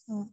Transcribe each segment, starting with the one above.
Om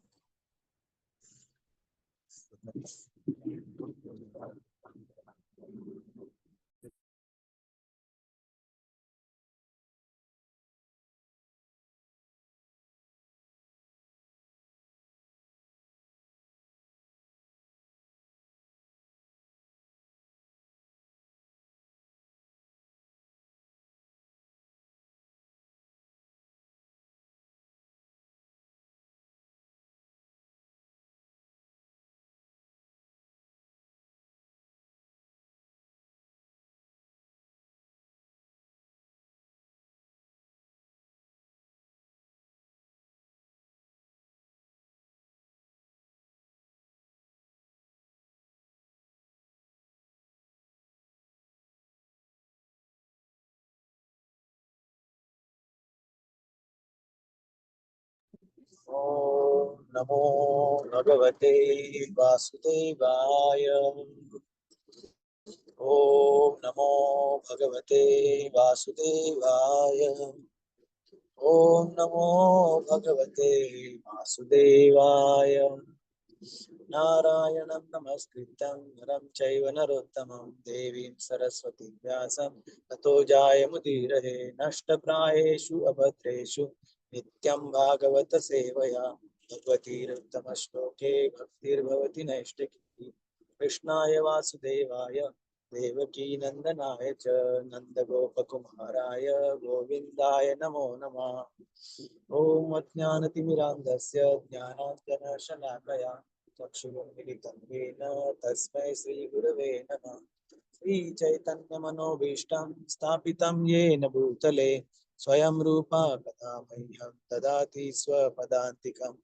Namo Bhagavate Vasudevaya. Om Namo Bhagavate Vasudevaya. Om Namo Bhagavate Vasudevaya. Narayanam Namaskritam Naram Chaiva Narottamam Devim Saraswati Vyasam Tato Jayamudirahe Nashtaprayeshu Abhadreshu Nityam Bhagavata Sevaya Bhagavatiruttam Shloke Bhaktir Bhavati Naishtaki Krishnaya Vasudevaya Devaki Nandanaya Cha Nanda Gopakumaraya Govindaya Namo Namah. Om Ajnanatimirandasya Jnananjanashalakaya Chakshurunmilitam Yena Tasmai Shri Gurave Namah. Shri Chaitanya Manobhishtam Sthapitam Yena Bhutale Swayam Rupa Kadamahyam Dadati Swapadantikam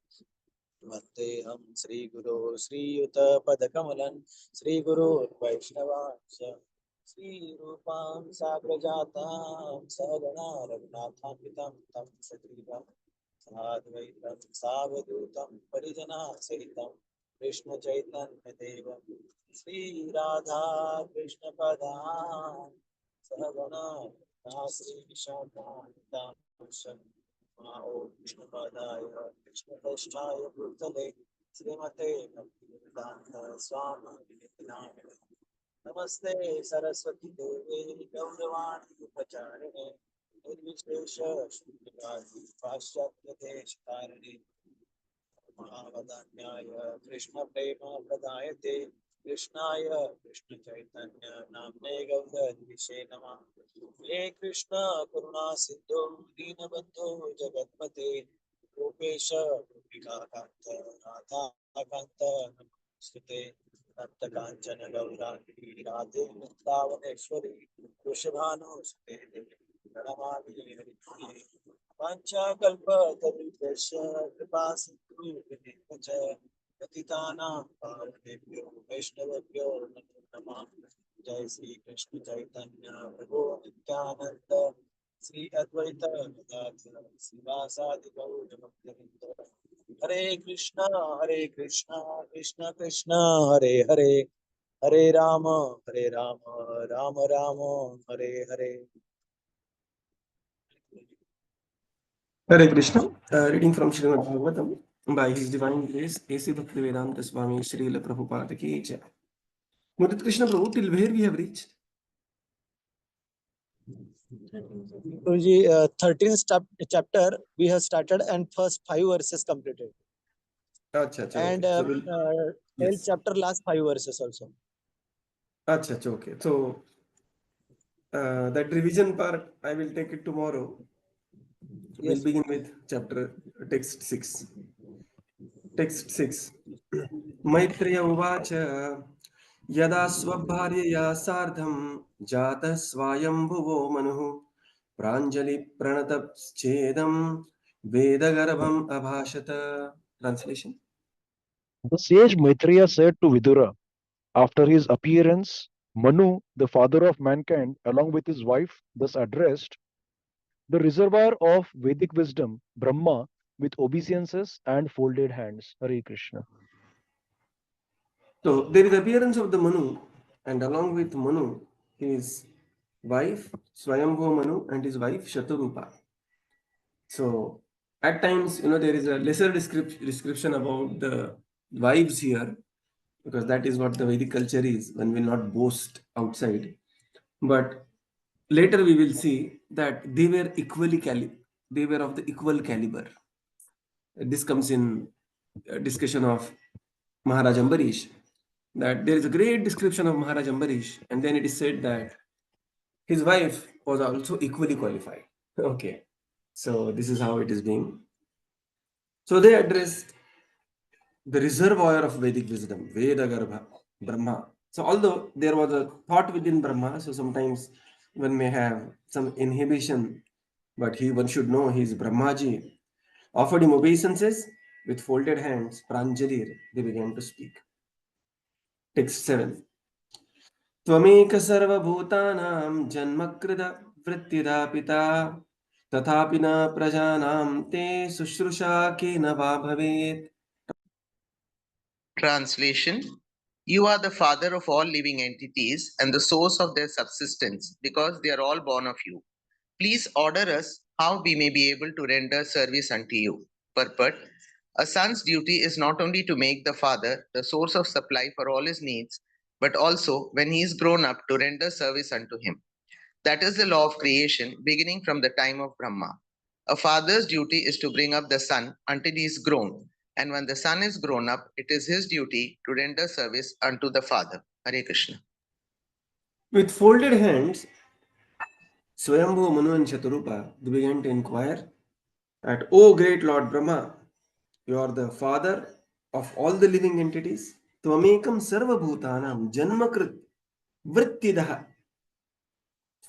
Vandeham Shri Guru Shri Yuta Padakamalan Shri Guru Vaishnavansya Shri Rupam Sagrajatam Sadhana Raghunathapitam Tam Satrivam Sadvaitam Savadutam Parijana Sahitam Krishna Chaitanya Devam Shri Radha Krishna Padam Sadhana Shri Viṣṇu Om Krishna Padaya Krishna Prasthaya Bhutale Srimate Bhaktivedanta Swami Nityananda Namaste Saraswati Devi Gauravani Upacharine Nirvishesha Shukadadi Paschatya Deshkarine Mahavadanyaya Krishna Prema Pradayate Krishnaya Krishna Chaitanya Namne Gaudadvishe Namah. He Krishna Karuna Sindhu Deenabandhu Jagatpate Gopesha Gopika Kanta Radha Kanta Namaste Nanda Kanchana Gaurani Radhe Vrindavaneshwari Vrishabhanu Sute Pranamami Haripriye Pancha Kalpa Tarupesha Kripa Sindhu Vinitacha Patitanam Pavanebhyo Vaishnavabhyo Namo Namah. Jai Shri Krishna Chaitanya Prabhu Nityananda Shri Advaita Gadadhara Srivasadi Gaura Bhaktivinoda Hare Krishna Krishna Krishna Hare Hare Hare Rama Rama Rama Hare Hare. Hare Krishna. Reading from Śrīmad-Bhāgavatam by His Divine Grace A.C. Bhaktivedanta Swami Srila Prabhupada Ki Jai. Murti Krishna Prabhu, till where we have reached? Guruji, 13th chapter we have started and first 5 verses completed. Achha, and okay. So 12th chapter last 5 verses also. Achha, okay. So that revision part I will take it tomorrow. Yes. We'll begin with chapter text 6. Text 6. Maitreya Uvacha Yada Svabharyaya Sardham Jata Svāyambhuva Manu Pranjali Pranatapschedam Vedagarbham Abhashata. Translation. The sage Maitreya said to Vidura, after his appearance, Manu, the father of mankind, along with his wife, thus addressed, the reservoir of Vedic wisdom, Brahma, with obeisances and folded hands. Hare Krishna. So there is appearance of the Manu, and along with Manu, his wife Svāyambhuva Manu and his wife Shatarupa. So At times, there is a lesser description about the wives here, because that is what the Vedic culture is, one will not boast outside. But later we will see that they were they were of the equal caliber. This comes in discussion of Maharaj Ambarish, that there is a great description of Maharaj Ambarish, and then it is said that his wife was also equally qualified. Okay, so this is how it is being. So they addressed the reservoir of Vedic wisdom, Veda Garbha, Brahma. So although there was a thought within Brahma, so sometimes one may have some inhibition, but one should know he is Brahmaji. Offered him obeisances with folded hands, Pranjalir, they began to speak. Text 7. Tvameka sarvabhutanam janmakrida vrittida pita tathapi na prajanam te sushrusha kena va bhavet. Translation: You are the father of all living entities and the source of their subsistence, because they are all born of you. Please order us how we may be able to render service unto you. Purport: A son's duty is not only to make the father the source of supply for all his needs, but also, when he is grown up, to render service unto him. That is the law of creation, beginning from the time of Brahma. A father's duty is to bring up the son until he is grown, and when the son is grown up, it is his duty to render service unto the father. Hare Krishna. With folded hands, Svāyambhuva Manu and Shatarupa, they began to inquire that, O great Lord Brahma, you are the father of all the living entities. Tvamekam sarva bhutanam janmakrit vrittidaha.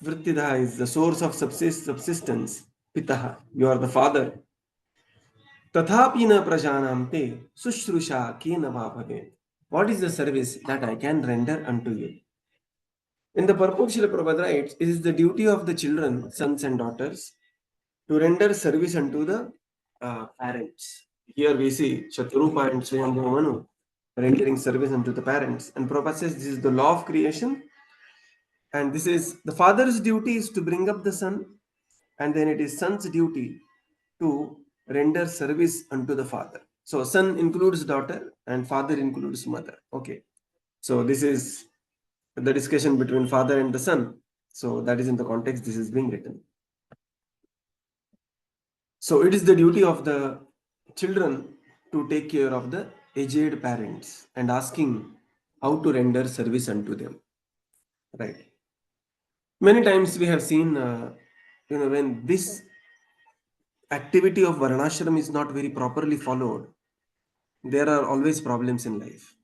Vrittidaha is the source of subsistence. Pitaha, you are the father. Tathapi na prajanam te sushrusha kena va bhavet. What is the service that I can render unto you? In the purport, Srila Prabhupada writes, it is the duty of the children, sons and daughters, to render service unto the parents. Here we see Shatarupa and Svāyambhuva Manu rendering service unto the parents. And Prabhupada says this is the law of creation. And this is the father's duty is to bring up the son, and then it is son's duty to render service unto the father. So son includes daughter and father includes mother. Okay. So this is the discussion between father and the son. So that is in the context this is being written. So it is the duty of the children to take care of the aged parents and asking how to render service unto them. Right. Many times we have seen, when this activity of Varnashram is not very properly followed, there are always problems in life.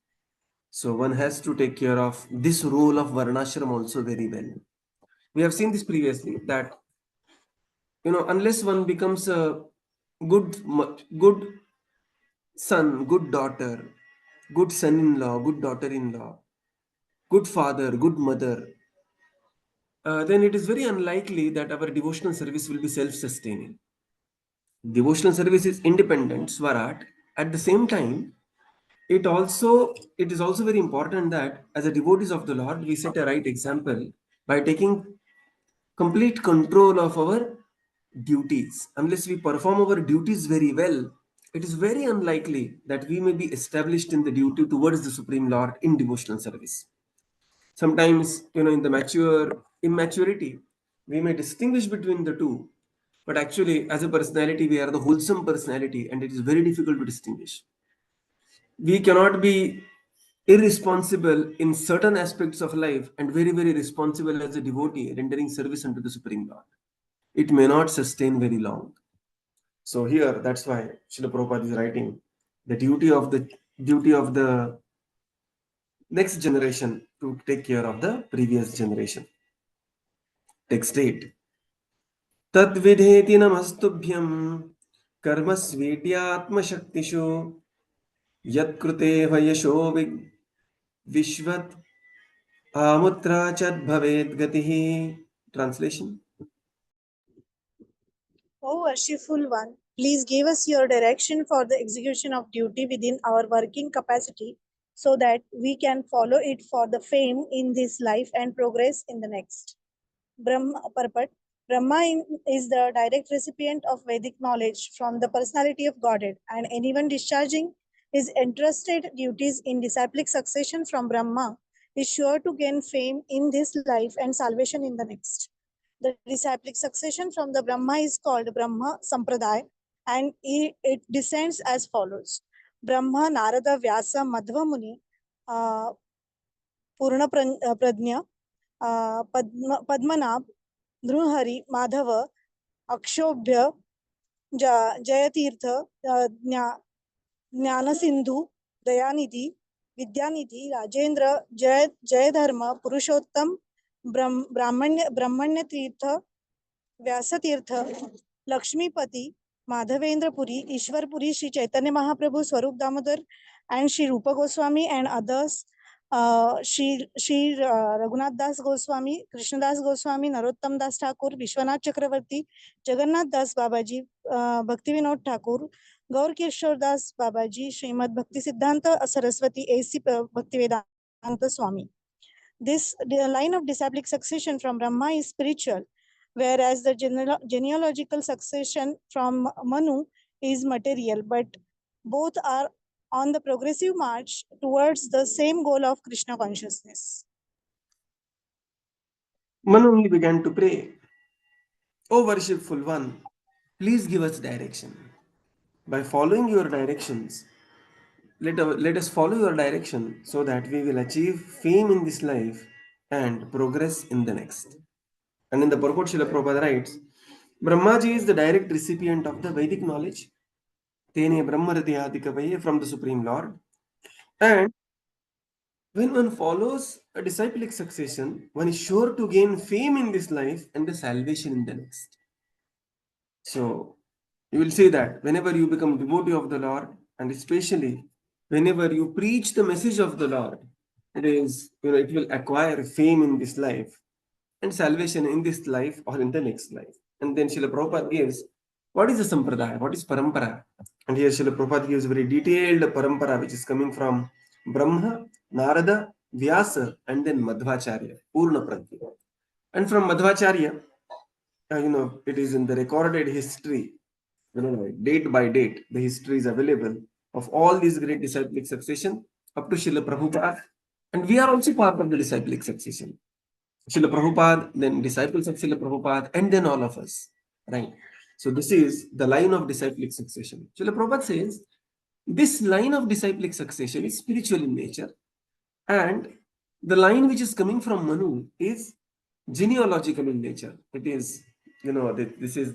So one has to take care of this role of Varnashram also very well. We have seen this previously that, unless one becomes a good son, good daughter, good son-in-law, good daughter-in-law, good father, good mother, then it is very unlikely that our devotional service will be self-sustaining. Devotional service is independent, Swarat. At the same time, it is also very important that as a devotees of the Lord, we set a right example by taking complete control of our duties. Unless we perform our duties very well, it is very unlikely that we may be established in the duty towards the Supreme Lord in devotional service. Sometimes, in the immaturity, we may distinguish between the two, but actually, as a personality, we are the wholesome personality, and it is very difficult to distinguish. We cannot be irresponsible in certain aspects of life and very, very responsible as a devotee rendering service unto the Supreme Lord. It may not sustain very long. So here, that's why Srila Prabhupada is writing the duty of the next generation to take care of the previous generation. Text 8. Tadvidheti namastubhyam karma svidhyatma shaktishu yatkrute vayasho vishvat amutra chat bhavet gatihi. Translation. O worshipful one, please give us your direction for the execution of duty within our working capacity, so that we can follow it for the fame in this life and progress in the next. Brahma Purport. Is the direct recipient of Vedic knowledge from the personality of Godhead, and anyone discharging his entrusted duties in disciplic succession from Brahma is sure to gain fame in this life and salvation in the next. The disciplic succession from the Brahma is called Brahma Sampradaya, and it descends as follows: Brahma, Narada, Vyasa, Madhva Muni, Purna Prajna, Padmanabh, Nruhari, Madhava, Akshobhya, Jayatirtha, Jnanasindhu, Dayanidhi, Vidyanidhi, Rajendra, Jayadharma, Purushottam, Brahmanya Tirtha, Vyasatirtha, Lakshmipati, Madhavendra Puri, Ishwar Puri, Sri Chaitanya Mahaprabhu, Swarup Damodar, and Sri Rupa Goswami and others, Sri Raghunath Das Goswami, Krishna Das Goswami, Narottam Das Thakur, Vishwanath Chakravarti, Jagannath Das Babaji, Bhakti Vinod Thakur, Gaur Kishore Das Babaji, Srimad Bhakti Siddhanta Saraswati A.C. Bhaktivedanta Swami. The line of disciplic succession from Brahma is spiritual, whereas the genealogical succession from Manu is material, but both are on the progressive march towards the same goal of Krishna consciousness. Manu began to pray, "O worshipful one, please give us direction. By following your directions, let us follow your direction so that we will achieve fame in this life and progress in the next." And in the purport, Srila Prabhupada writes, Brahmaji is the direct recipient of the Vedic knowledge, Tene Brahma Hridayadikavaye, from the Supreme Lord. And when one follows a disciplic succession, one is sure to gain fame in this life and the salvation in the next. So you will see that whenever you become devotee of the Lord, and especially whenever you preach the message of the Lord, it will acquire fame in this life and salvation in this life or in the next life. And then Srila Prabhupada gives, what is the sampradaya? What is parampara? And here Srila Prabhupada gives very detailed parampara which is coming from Brahma, Narada, Vyasa, and then Madhvacharya, Purna Prajna. And from Madhvacharya, it is in the recorded history, date by date, the history is available of all these great disciplic succession up to Srila Prabhupada. And we are also part of the disciplic succession. Srila Prabhupada, then disciples of Srila Prabhupada, and then all of us, right? So this is the line of disciplic succession. Srila Prabhupada says, this line of disciplic succession is spiritual in nature, and the line which is coming from Manu is genealogical in nature. It is, this is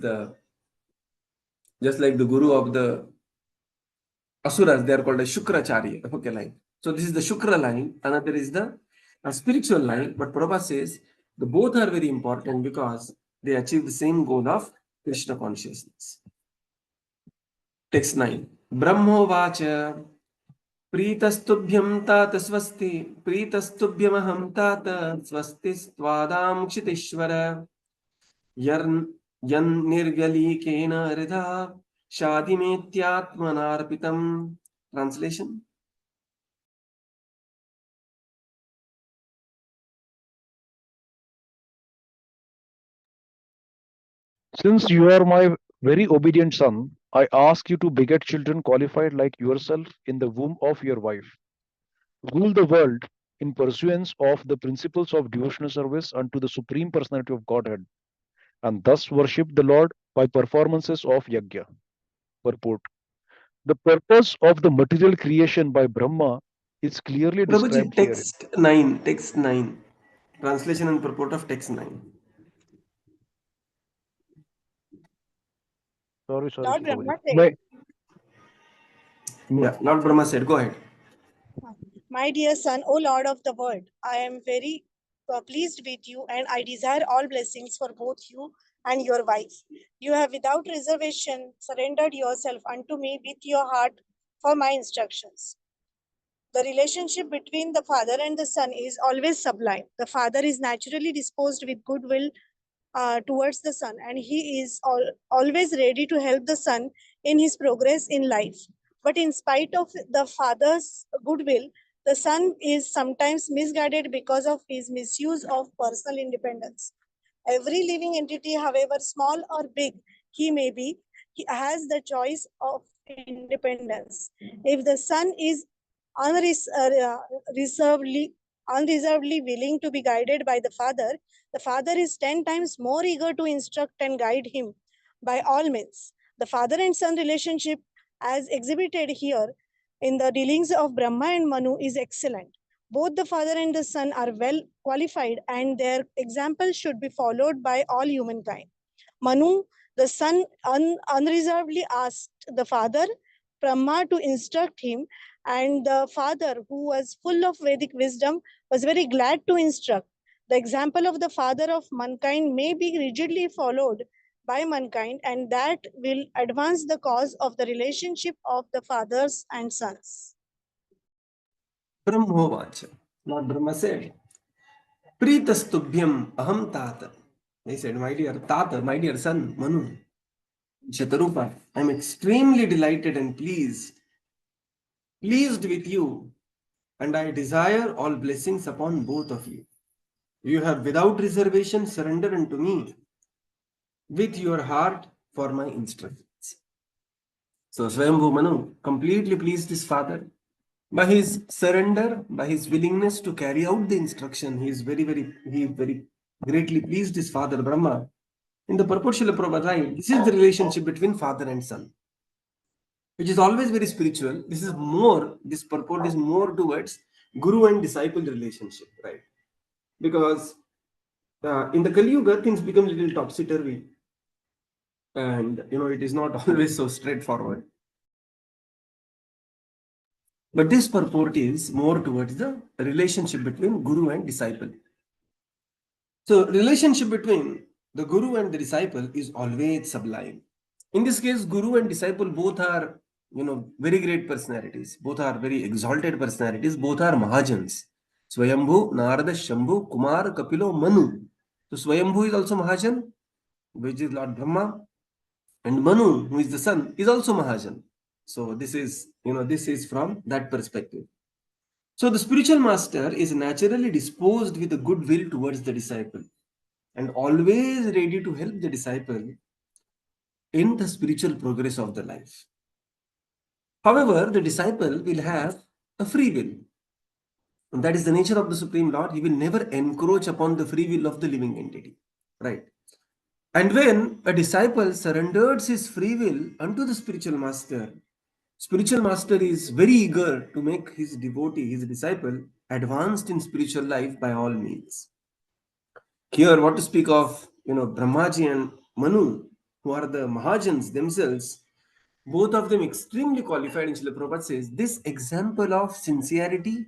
just like the guru of the Asuras, they are called as Shukracharya, okay, line. So this is the Shukra line, another is the spiritual line, but Prabhupada says the both are very important because they achieve the same goal of Krishna consciousness. Text 9. Brahmovacha Pritastubhyam tata swasti Pritastubhyamaham tata swasti stvadam kshitishvara Yan nirvyalikena ridha Shadimetyatmanarpitam. Translation. Since you are my very obedient son, I ask you to beget children qualified like yourself in the womb of your wife. Rule the world in pursuance of the principles of devotional service unto the Supreme Personality of Godhead, and thus worship the Lord by performances of yajña. Purport. The purpose of the material creation by Brahma is clearly Prabhuji, described herein. text 9. Translation and purport of text 9. Sorry, Lord Prabhuji. Brahma said, Yeah, Lord Brahmā said, go ahead. My dear son, O Lord of the world, I am very pleased with you, and I desire all blessings for both you and your wife. You have without reservation surrendered yourself unto me with your heart for my instructions. The relationship between the father and the son is always sublime. The father is naturally disposed with goodwill towards the son, and he is always ready to help the son in his progress in life. But in spite of the father's goodwill, the son is sometimes misguided because of his misuse of personal independence. Every living entity, however small or big he may be, he has the choice of independence. If the son is unreservedly willing to be guided by the father is 10 times more eager to instruct and guide him by all means. The father and son relationship, as exhibited here in the dealings of Brahma and Manu, is excellent. Both the father and the son are well qualified, and their example should be followed by all humankind. Manu, the son, unreservedly asked the father, Brahma, to instruct him, and the father, who was full of Vedic wisdom, was very glad to instruct. The example of the father of mankind may be rigidly followed by mankind, and that will advance the cause of the relationship of the fathers and sons. Brahmovacha. Lord Brahma said, Pritastubhyam aham tata. He said, my dear tata, my dear son, Manu, Shatarupa, I am extremely delighted and pleased with you, and I desire all blessings upon both of you. You have without reservation surrendered unto me with your heart for my instructions. So Svāyambhuva Manu completely pleased his father by his surrender, by his willingness to carry out the instruction. He very greatly pleased his father Brahma. In the purport Srila Prabhupada writes, this is the relationship between father and son, which is always very spiritual. This purport is more towards guru and disciple relationship, right? Because in the Kali Yuga, things become a little topsy-turvy, and it is not always so straightforward. But this purport is more towards the relationship between guru and disciple. So relationship between the guru and the disciple is always sublime. In this case, guru and disciple both are very great personalities. Both are very exalted personalities. Both are Mahajans. Svāyambhu, Narada, Shambhu, Kumar, Kapilo, Manu. So Svāyambhu is also Mahajan, which is Lord Brahma, and Manu, who is the son, is also Mahajan. So this is from that perspective. So the spiritual master is naturally disposed with a good will towards the disciple and always ready to help the disciple in the spiritual progress of the life. However, the disciple will have a free will. And that is the nature of the Supreme Lord. He will never encroach upon the free will of the living entity. Right? And when a disciple surrenders his free will unto the spiritual master is very eager to make his devotee, his disciple, advanced in spiritual life by all means. Here, what to speak of, Brahmaji and Manu, who are the Mahajans themselves, both of them extremely qualified. In Srila Prabhupada says, this example of sincerity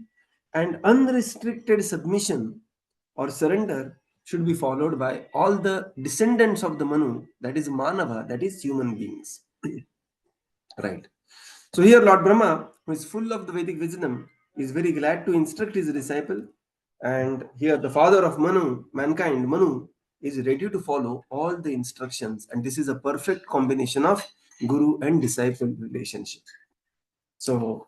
and unrestricted submission or surrender should be followed by all the descendants of the Manu, that is Manava, that is human beings. Right. So here Lord Brahma, who is full of the Vedic wisdom, is very glad to instruct his disciple. And here the father of mankind, Manu, is ready to follow all the instructions. And this is a perfect combination of guru and disciple relationship. So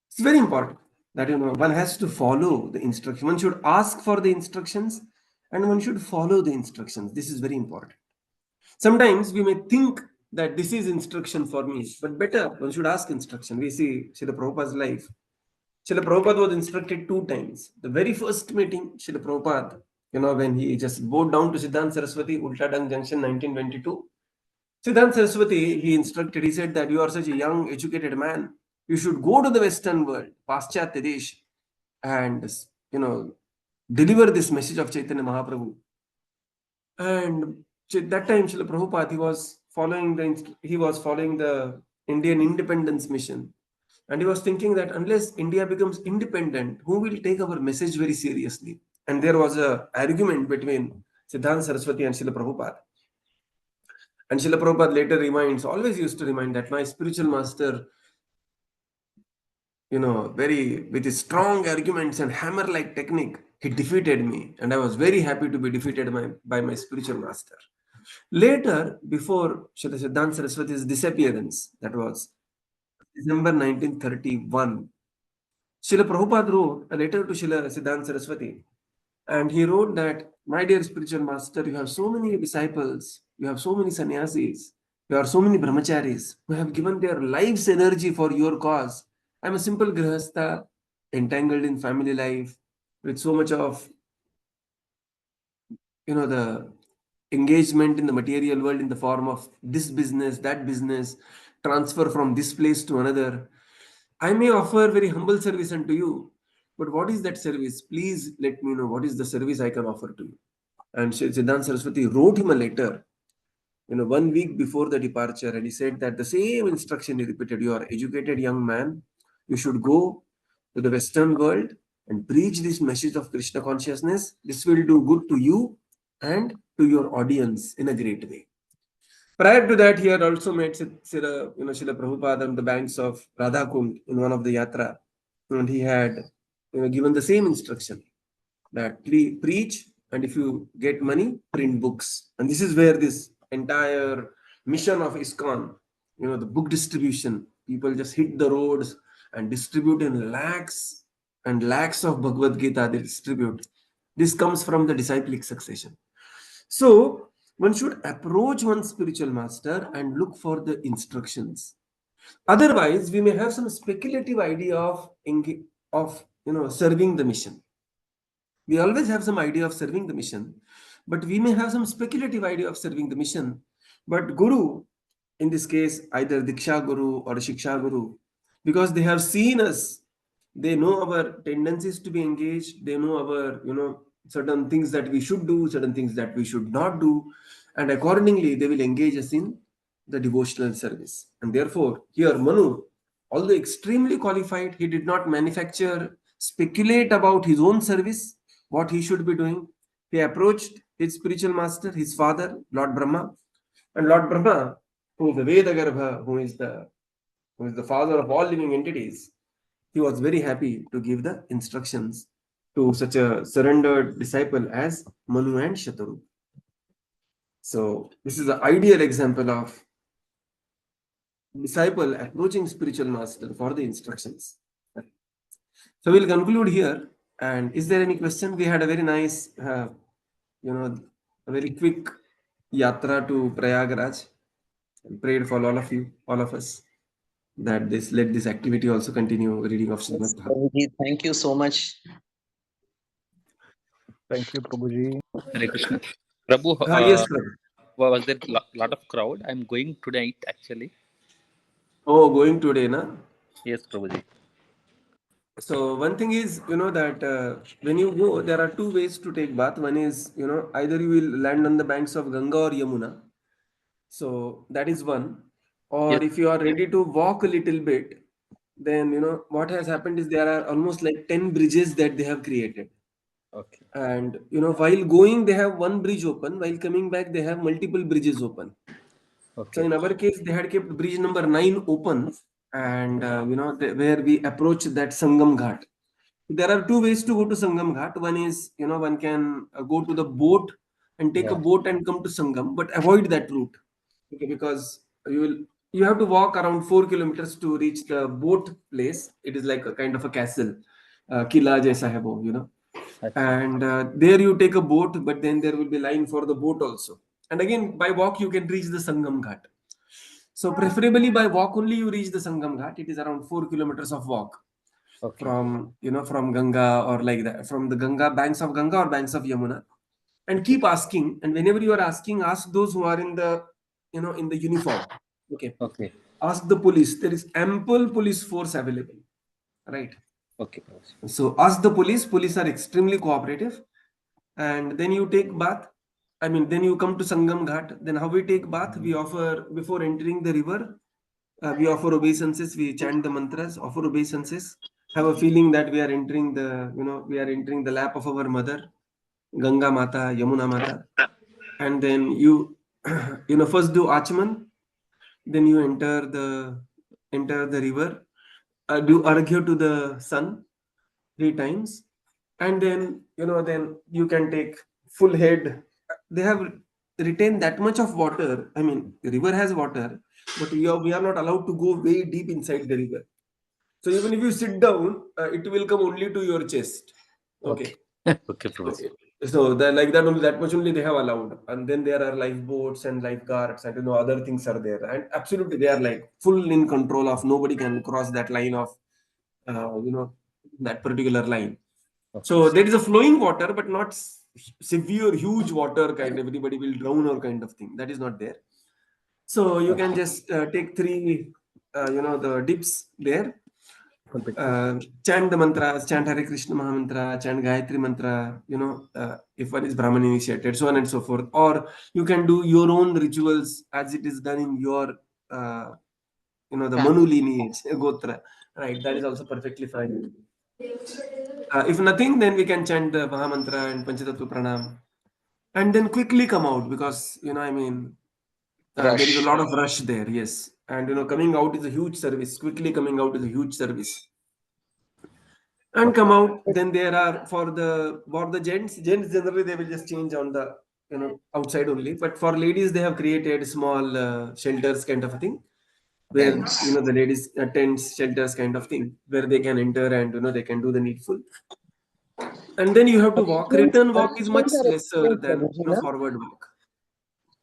it's very important that one has to follow the instruction. One should ask for the instructions and one should follow the instructions. This is very important. Sometimes we may think that this is instruction for me, but better one should ask instruction. We see Srila Prabhupada's life. Srila Prabhupada was instructed 2 times. The very first meeting, Srila Prabhupada, when he just bowed down to Siddhanta Saraswati, Ultadang Junction, 1922. Siddhanta Saraswati, he said that you are such a young, educated man. You should go to the Western world, Paschatya Desh, and, deliver this message of Chaitanya Mahaprabhu. And that time, Srila Prabhupada, he was following the Indian independence mission. And he was thinking that unless India becomes independent, who will take our message very seriously? And there was an argument between Siddhanta Saraswati and Srila Prabhupada. And Srila Prabhupada later always used to remind that my spiritual master, with his strong arguments and hammer-like technique, he defeated me. And I was very happy to be defeated by my spiritual master. Later, before Srila Siddhanta Saraswati's disappearance, that was December 1931, Srila Prabhupada wrote a letter to Srila Siddhanta Saraswati, And he wrote that, my dear spiritual master, you have so many disciples, you have so many sannyasis, you are so many brahmacharis who have given their life's energy for your cause. I'm a simple grihastha, entangled in family life, with so much of, the engagement in the material world in the form of this business, that business, transfer from this place to another. I may offer very humble service unto you, but what is that service? Please let me know what is the service I can offer to you. And Siddhanta Saraswati wrote him a letter, 1 week before the departure, and he said that the same instruction he repeated: you are educated young man, you should go to the Western world and preach this message of Krishna consciousness. This will do good to you and to your audience in a great way. Prior to that, he had also met Srila Prabhupada on the banks of Radha Kund in one of the yatra, and he had given the same instruction that preach, and if you get money, print books. And this is where this entire mission of ISKCON, the book distribution, people just hit the roads and distribute in lakhs and lakhs of Bhagavad Gita they distribute. This comes from the disciplic succession. So one should approach one's spiritual master and look for the instructions. Otherwise, we may have some speculative idea of serving the mission. We always have some idea of serving the mission, but we may have some speculative idea of serving the mission. But Guru, in this case, either Diksha Guru or Shiksha Guru, because they have seen us, they know our tendencies to be engaged, they know our, certain things that we should do, certain things that we should not do, and accordingly, they will engage us in the devotional service. And therefore, here Manu, although extremely qualified, he did not speculate about his own service, what he should be doing. He approached his spiritual master, his father, Lord Brahmā, and Lord Brahmā, who is the Vedagarbha, who is the father of all living entities, he was very happy to give the instructions to such a surrendered disciple as Manu and Shataru. So this is an ideal example of disciple approaching spiritual master for the instructions. So we'll conclude here. And is there any question? We had a very nice, a very quick yatra to Prayagraj. And prayed for all of you, all of us, that let this activity also continue, reading of Śrīmad-Bhāgavatam. Prabhuji, thank you so much. Thank you, Prabhuji. Hare Krishna. Prabhu, Yes, Prabhu. was there a lot of crowd? I'm going tonight actually. Oh, going today, na? Yes, Prabhuji. So one thing is, that when you go, there are two ways to take bath. One is, either you will land on the banks of Ganga or Yamuna. So that is one. Or Yes. if you are ready to walk a little bit, then, what has happened is there are almost like 10 bridges that they have created. Okay. And, while going, they have one bridge open. While coming back, they have multiple bridges open. Okay. So in our case, they had kept bridge number 9 open, and where we approach that Sangam Ghat. There are two ways to go to Sangam Ghat. One is, one can go to the boat and take a boat and come to Sangam, but avoid that route, okay, because you have to walk around 4 kilometers to reach the boat place. It is like a kind of a castle, Kila Jaisa hai wo, and there you take a boat, but then there will be line for the boat also. And again, by walk, you can reach the Sangam Ghat. So preferably by walk only you reach the Sangam Ghat. It is around 4 kilometers of walk. Okay. From Ganga, or like that, from the Ganga, banks of Ganga or banks of Yamuna. And keep asking. And whenever you are asking, ask those who are in the uniform. Okay. Okay. Ask the police. There is ample police force available. Right. Okay. So ask the police. Police are extremely cooperative. And then you take bath. Then you come to Sangam Ghat. Then how we take bath? We offer, before entering the river, we offer obeisances. We chant the mantras, offer obeisances. Have a feeling that we are entering the lap of our mother, Ganga Mata, Yamuna Mata. And then you, first do Achman. Then you enter the river. Do Arghya to the sun 3 times. And then, then you can take full head. They have retained that much of water. The river has water, but we are not allowed to go way deep inside the river. So even if you sit down, it will come only to your chest. Okay. Okay, Prabhuji. So like that only, that much only they have allowed, and then there are lifeboats and lifeguards and other things are there, and absolutely they are like full in control of, nobody can cross that line of that particular line. So there is a flowing water, but not severe huge water kind, everybody will drown or kind of thing, that is not there. So you can just take 3 the dips there, chant the mantras, chant Hare Krishna Mahamantra, chant Gayatri mantra, if one is Brahman initiated, so on and so forth. Or you can do your own rituals as it is done in your, the Manu lineage, Gotra, right? That is also perfectly fine. If nothing, then we can chant the Mahamantra and Panchatattva Pranam. And then quickly come out because, there is a lot of rush there, yes. And, coming out is a huge service. Quickly coming out is a huge service. And come out, then there are for the gents generally they will just change on the outside only, but for ladies they have created small shelters kind of a thing where the ladies tents, shelters kind of thing where they can enter and they can do the needful, and then you have to walk. Return walk is much lesser than forward walk,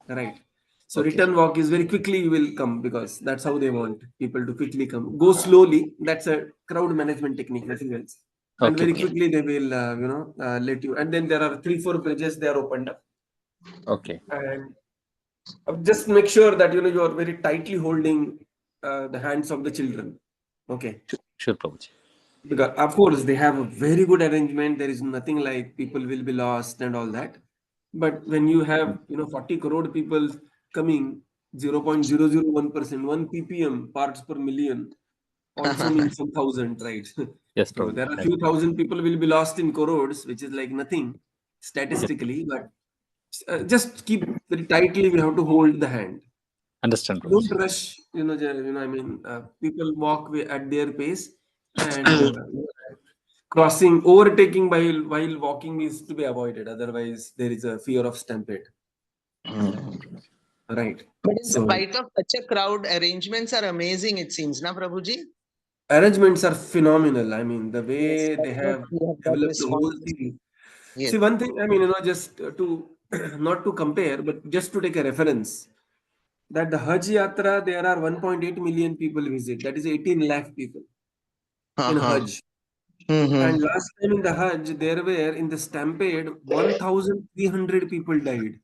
right? So return walk is very quickly you will come because that's how they want people to quickly come. Go slowly, that's a crowd management technique, nothing else. And very quickly they will let you, and then there are 3-4 bridges they are opened up. Okay. And just make sure that you are very tightly holding the hands of the children. Okay. Sure, Prabhuji. Because of course they have a very good arrangement, there is nothing like people will be lost and all that, but when you have 40 crore people coming, 0.001%, 1 ppm parts per million also means some thousand, right? Yes, So Prabhuji. there are a few thousand people will be lost in crores, which is like nothing statistically, but just keep very tightly. We have to hold the hand. Understand, Don't Prabhuji. rush. People walk at their pace, and crossing, overtaking while walking is to be avoided. Otherwise, there is a fear of stampede. Right. But in So spite of such a crowd, arrangements are amazing, it seems, na Prabhuji? arrangements are phenomenal. I mean, the way they Definitely have got developed the whole responses. thing. Yes. See, one thing, just to not to compare, but just to take a reference, that the Hajj Yatra, there are 1.8 million people visit. That is 18 lakh people in Hajj. And last time in the Hajj, there were in the stampede 1,300 people died.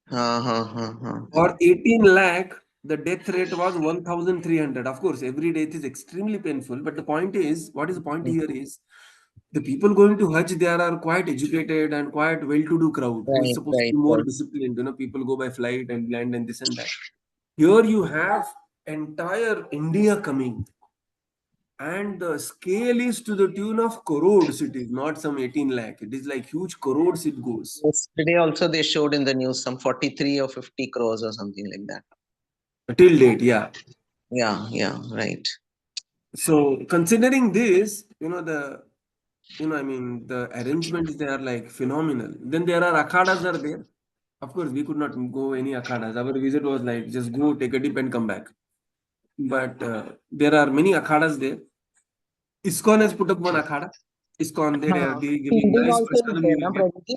For 18 lakh, the death rate was 1,300. Of course, every death is extremely painful. But the point is, what is the point here is, the people going to Hajj, they are quite educated and quite well-to-do crowd who is supposed to be more disciplined. People go by flight and land and this and that. Here you have entire India coming. And the scale is to the tune of crores. It is not some 18 lakh. It is like huge crores it goes. Yesterday also they showed in the news some 43 or 50 crores or something like that. Till date, yeah. Yeah, right. So considering this, the arrangements, they are like phenomenal. Then there are akhadas are there. Of course, we could not go any akhadas. Our visit was like just go, take a dip and come back. But there are many akhadas there. ISKCON has put up one akhada. ISKCON, they are giving nice prasadam.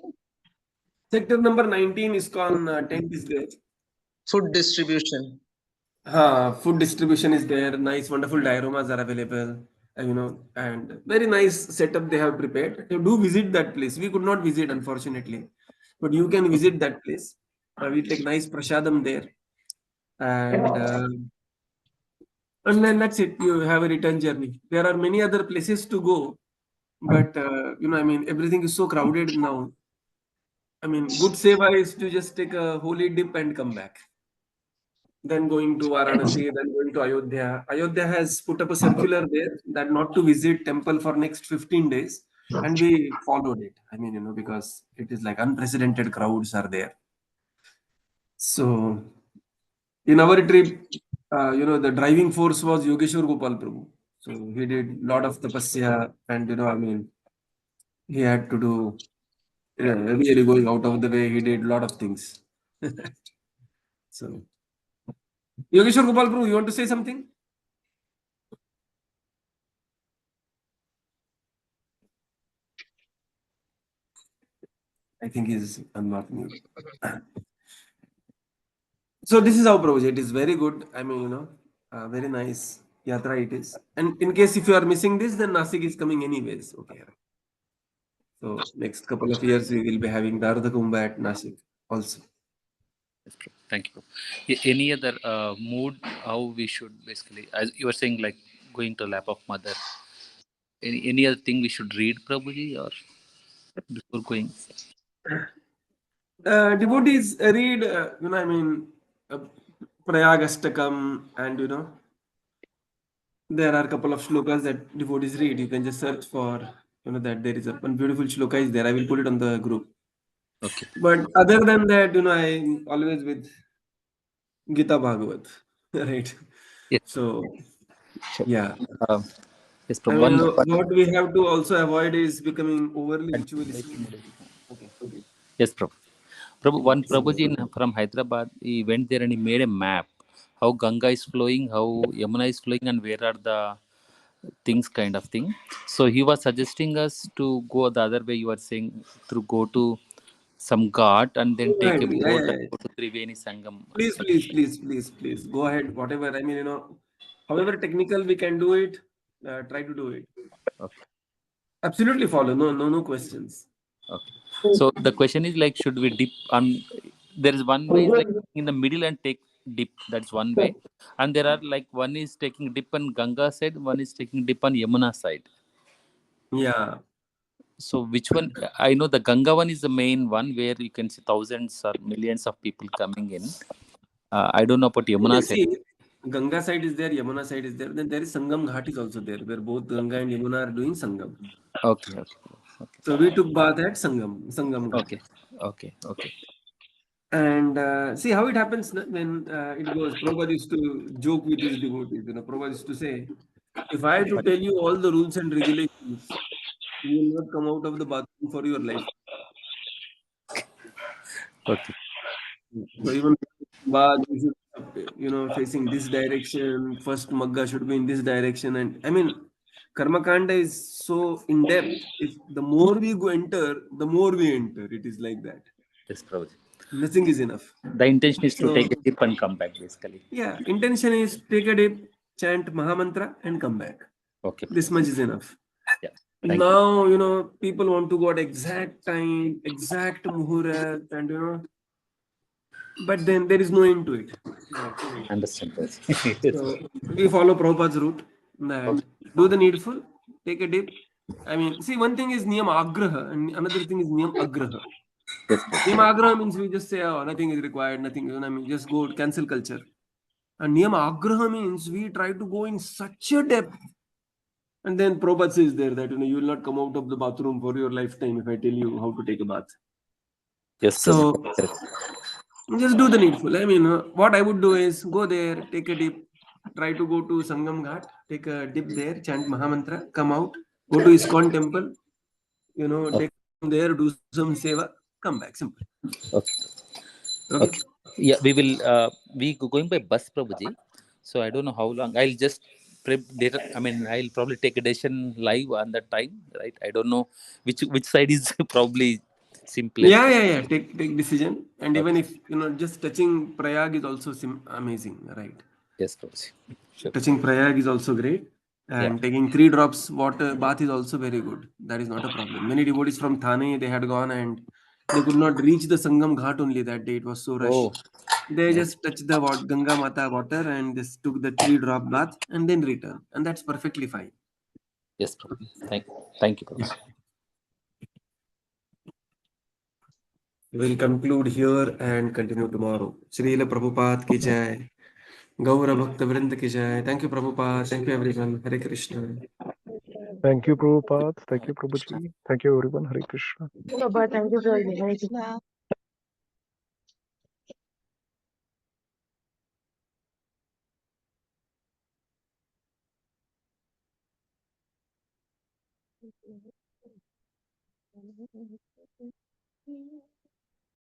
Sector number 19, ISKCON tent is there. Food distribution. Food distribution is there. Nice, wonderful dioramas are available. And very nice setup they have prepared. You do visit that place. We could not visit, unfortunately, but you can visit that place. We take nice prasadam there, and then that's it. You have a return journey. There are many other places to go, but everything is so crowded now. Good seva is to just take a holy dip and come back. Then going to Varanasi, then going to Ayodhya. Ayodhya has put up a circular there that not to visit temple for next 15 days. And we followed it. Because it is like unprecedented crowds are there. So in our trip, the driving force was Yogeshwar Gopal Prabhu. So he did a lot of tapasya and, he had to do really going out of the way. He did a lot of things. So Yogeshwar Gopal Prabhu, you want to say something? I think he's not mute. So this is how Prabhuji. It is very good. I mean, very nice yatra it is. And in case if you are missing this, then Nasik is coming anyways. Okay. So next couple of years we will be having Darudha Kumbha at Nasik also. Yes, Prabhu. Thank you, Prabhu. Any other mood how we should basically, as you were saying, like going to lap of mother. Any other thing we should read, Prabhuji, or before going? Devotees read, uh, Prayagastakam, and there are a couple of shlokas that devotees read. You can just search for, that there is one beautiful shloka is there. I will put it on the group. Okay. But other than that, I'm always with Gita Bhagavat, right? Yes. So, Sure. yeah. Yes, I Prabhu. mean, what we have to also avoid is becoming overly ritualistic. Okay. Yes, Prabhu. One Prabhuji from Hyderabad, he went there and he made a map. How Ganga is flowing, how Yamuna is flowing, and where are the things, kind of thing. So he was suggesting us to go the other way. You are saying to go to some ghat and then take Right. a Yeah, boat yeah, and yeah. go to Triveni Sangam. Please. Go ahead. Whatever. I mean, however technical we can do it, try to do it. Okay. Absolutely follow. No questions. Okay. So the question is like, should we dip on? There is one way is like in the middle and take dip. That's one way, and there are like one is taking dip on Ganga side, one is taking dip on Yamuna side. Yeah. So which one? I know the Ganga one is the main one where you can see thousands or millions of people coming in. I don't know about Okay, Yamuna side. see, Ganga side is there, Yamuna side is there. Then there is Sangam Ghat is also there, where both Ganga and Yamuna are doing Sangam. Okay. So we took bath at Sangam Ghat. Okay. And see how it happens when it goes. Prabhupada used to joke with his devotees. Prabhupada used to say, if I had to tell you all the rules and regulations, you will not come out of the bathroom for your life. Okay. So even bath, you should, facing this direction. First magga should be in this direction. And I mean, Karma Kanda is so in depth. If the more we go enter, the more we enter. It is like that. Yes, Prabhuji. Nothing is enough. The intention is to So, take a dip and come back, basically. yeah, intention is take a dip, chant Mahamantra, and come back. Okay. This much is enough. Yeah. Thank you. Now, people want to go at exact time, exact muhurat, and but then there is no end to it. Understand, Prabhuji. So we follow Prabhupada's route and do the needful, take a dip. I mean, see, one thing is niyam agraha, and another thing is niyam agraha. Yes, Prabhuji. Niyam agraha means we just say, oh, nothing is required, nothing, just go cancel culture. And niyam agraha means we try to go in such a depth. And then Prabhupada says there that you will not come out of the bathroom for your lifetime if I tell you how to take a bath. Yes, So Prabhuji. Correct. just do the needful. I mean, what I would do is go there, take a dip, try to go to Sangam Ghat, take a dip there, chant Mahamantra, come out, go to ISKCON temple, take there, do some seva, come back. Simple. Okay. Okay. Yeah, we going by bus, Prabhuji. So I don't know how long. I'll just I'll probably take a decision live on that time, right? I don't know which side is probably simplest. Yeah. Take decision. And even if just touching Prayag is also amazing, right? Yes, Prabhuji. Sure. Touching Prayag is also great. And taking 3 drops water bath is also very good. That is not a problem. Many devotees from Thane, they had gone and they could not reach the Sangam Ghat only that day. It was so rushed. Oh, They just touched the Ganga Mata water and just took the 3-drop bath and then return. And that's perfectly fine. yes, Prabhuji. Thank you, Prabhuji. We'll conclude here and continue tomorrow. Srila Prabhupada ki jai. Gaura Bhakta Vrinda ki jai. Thank you, Prabhupada. Thank you, everyone. Hare Krishna. Thank you, Prabhupada. Thank you, Prabhuji. Thank you, everyone. Hare Krishna. Baba, thank you for inviting.